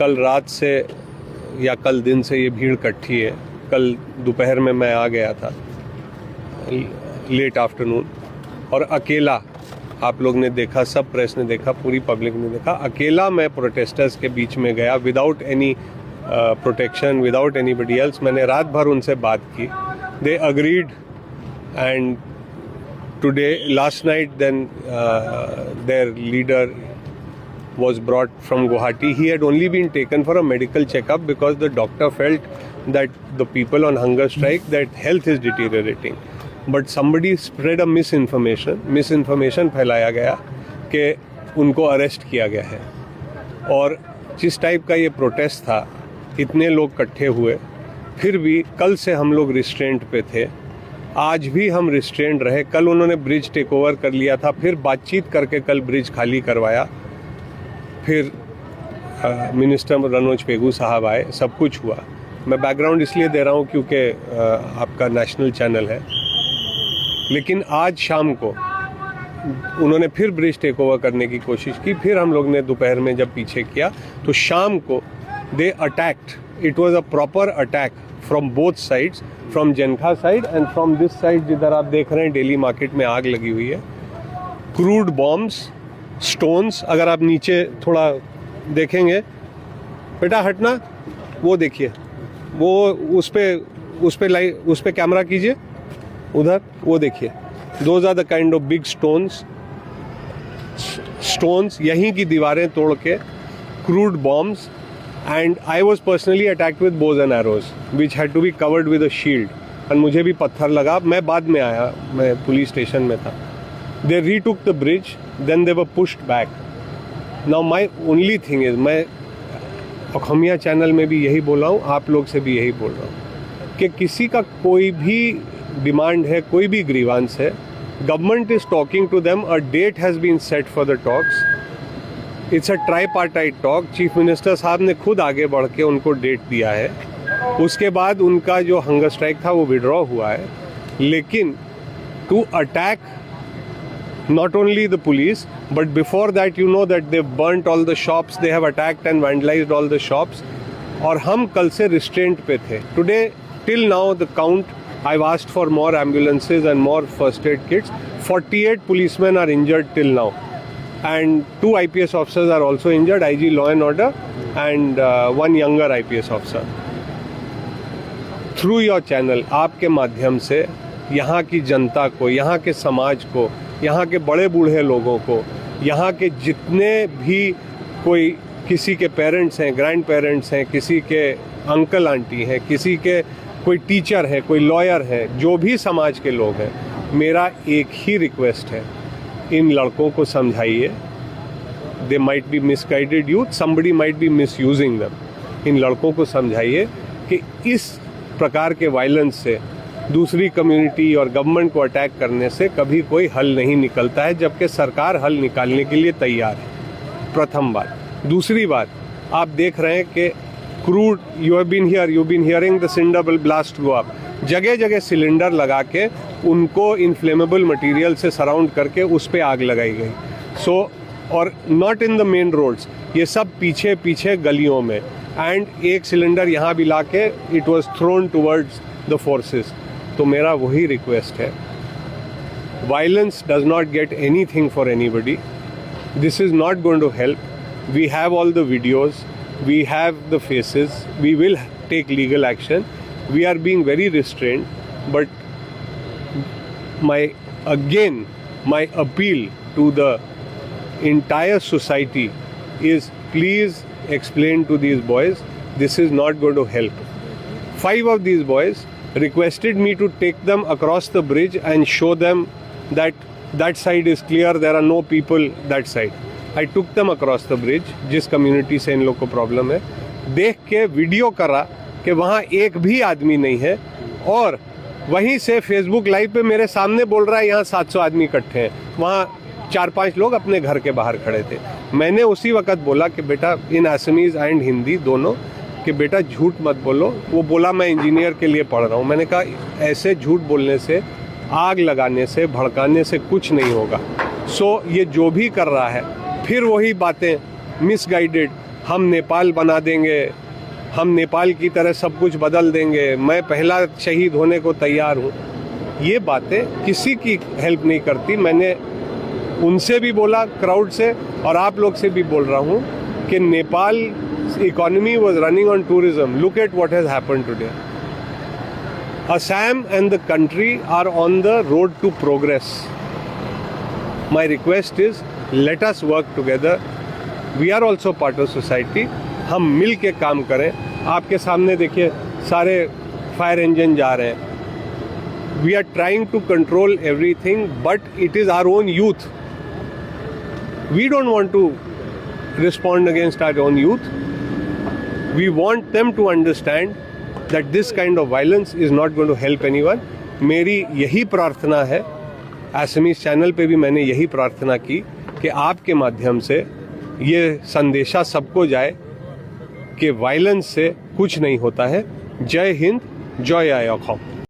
कल रात से या कल दिन से ये भीड़ इकट्ठी है। कल दोपहर में मैं आ गया था, लेट आफ्टरनून, और अकेला, आप लोग ने देखा, सब प्रेस ने देखा, पूरी पब्लिक ने देखा, अकेला मैं प्रोटेस्टर्स के बीच में गया without any protection, without anybody else. मैंने रात भर उनसे बात की, they agreed, and today, last night, then their leader was brought from Guwahati. He had only been taken for a medical checkup because the doctor felt that the people on hunger strike, that health is deteriorating. But somebody spread a misinformation फैलाया गया कि उनको arrest किया गया है। और जिस type का ये प्रोटेस्ट था, इतने लोग इकट्ठे हुए, फिर भी कल से हम लोग रिस्ट्रेंट पे थे, आज भी हम रिस्ट्रेंट रहे। कल उन्होंने ब्रिज टेक ओवर कर लिया था, फिर बातचीत करके कल ब्रिज खाली करवाया, फिर मिनिस्टर रनोज पेगू साहब आए, सब कुछ हुआ। मैं बैकग्राउंड इसलिए दे रहा हूँ क्योंकि आपका नेशनल चैनल है। लेकिन आज शाम को उन्होंने फिर ब्रिज टेक ओवर करने की कोशिश की, फिर हम लोग ने दोपहर में जब पीछे किया तो शाम को they attacked. It was a proper attack from both sides, from जनखा side and from this side जिधर आप देख रहे हैं डेली मार्केट में आग लगी हुई है। क्रूड बॉम्ब्स, स्टोन्स, अगर आप नीचे थोड़ा देखेंगे, बेटा हटना, वो देखिए, वो उस पे कैमरा कीजिए, उधर वो देखिए, those are the kind of big stones, यहीं की दीवारें तोड़ के, crude bombs, and I was personally attacked with bows and arrows which had to be covered with a shield, और मुझे भी पत्थर लगा। मैं बाद में आया, मैं पुलिस स्टेशन में था। They retook the bridge, then they were pushed back. Now my only thing is, मैं अखमिया चैनल में भी यही बोल रहा हूँ, आप लोग से भी यही बोल रहा हूँ कि किसी का कोई भी डिमांड है, कोई भी ग्रीवांस है, government is talking to them, a date has been set for the talks, it's a tripartite talk. Chief minister साहब ने खुद आगे बढ़ के उनको डेट दिया है। उसके बाद उनका जो हंगर स्ट्राइक था वो विड्रॉ हुआ है। लेकिन to attack not only the police, but before that you know that they've burnt all the shops, they have attacked and vandalized all the shops, और हम कल से restraint पे थे। Today till now the count, I've asked for more ambulances and more first aid kits. 48 policemen are injured till now, and 2 IPS officers are also injured, IG Law and Order, and one younger IPS officer. Through your channel, आपके माध्यम से यहाँ की जनता को, यहाँ के समाज को, यहाँ के बड़े बूढ़े लोगों को, यहाँ के जितने भी कोई किसी के पेरेंट्स हैं, ग्रैंड पेरेंट्स हैं, किसी के अंकल आंटी हैं, किसी के कोई टीचर है, कोई लॉयर है, जो भी समाज के लोग हैं, मेरा एक ही रिक्वेस्ट है, इन लड़कों को समझाइए। They might be misguided youth, somebody might be misusing them. इन लड़कों को समझाइए कि इस प्रकार के वायलेंस से, दूसरी कम्युनिटी और गवर्नमेंट को अटैक करने से कभी कोई हल नहीं निकलता है, जबकि सरकार हल निकालने के लिए तैयार है। प्रथम बात। दूसरी बात, आप देख रहे हैं कि crude, you have been hearing the cinder blast go up, जगह जगह सिलेंडर लगा के उनको इन्फ्लेमेबल मटेरियल से सराउंड करके उस पर आग लगाई गई। सो, और not in the main roads, ये सब पीछे पीछे गलियों में, एंड एक सिलेंडर यहाँ भी ला के it was thrown towards the forces. तो मेरा वही रिक्वेस्ट है, violence does not get anything for anybody, this is not going to help. We have all the videos, we have the faces, we will take legal action, we are being very restrained, but my appeal to the entire society is, please explain to these boys, this is not going to help. 5 of these boys requested me to take them across the bridge and show them that that side is clear, there are no people that side. I took them across the bridge, जिस community से इन लोग को problem है, देख के video करा कि वहाँ एक भी आदमी नहीं है, और वहीं से फेसबुक लाइव पे मेरे सामने बोल रहा है यहाँ 700 आदमी इकट्ठे हैं, वहाँ 4-5 लोग अपने घर के बाहर खड़े थे। मैंने उसी वक्त बोला कि बेटा, इन असमीज एंड हिंदी दोनों, कि बेटा झूठ मत बोलो। वो बोला मैं इंजीनियर के लिए पढ़ रहा हूँ। मैंने कहा ऐसे झूठ बोलने से, आग लगाने से, भड़काने से कुछ नहीं होगा। सो ये जो भी कर रहा है, फिर वही बातें, मिसगाइडेड, हम नेपाल बना देंगे, हम नेपाल की तरह सब कुछ बदल देंगे, मैं पहला शहीद होने को तैयार हूँ, ये बातें किसी की हेल्प नहीं करती। मैंने उनसे भी बोला, क्राउड से, और आप लोग से भी बोल रहा हूँ कि Nepal economy was running on tourism. Look at what has happened today. Assam and the country are on the road to progress. My request is, let us work together. We are also part of society. हम मिल के काम करें. आपके सामने देखिए सारे fire engine जा रहे हैं. We are trying to control everything, but it is our own youth. We don't want to respond against our own youth. We want them to understand that this kind of violence is not going to help anyone. मेरी यही प्रार्थना है, SMEs channel पे भी मैंने यही प्रार्थना की कि आपके माध्यम से ये संदेशा सबको जाए कि वायलेंस से कुछ नहीं होता है. जय हिंद, जय आया खाओ.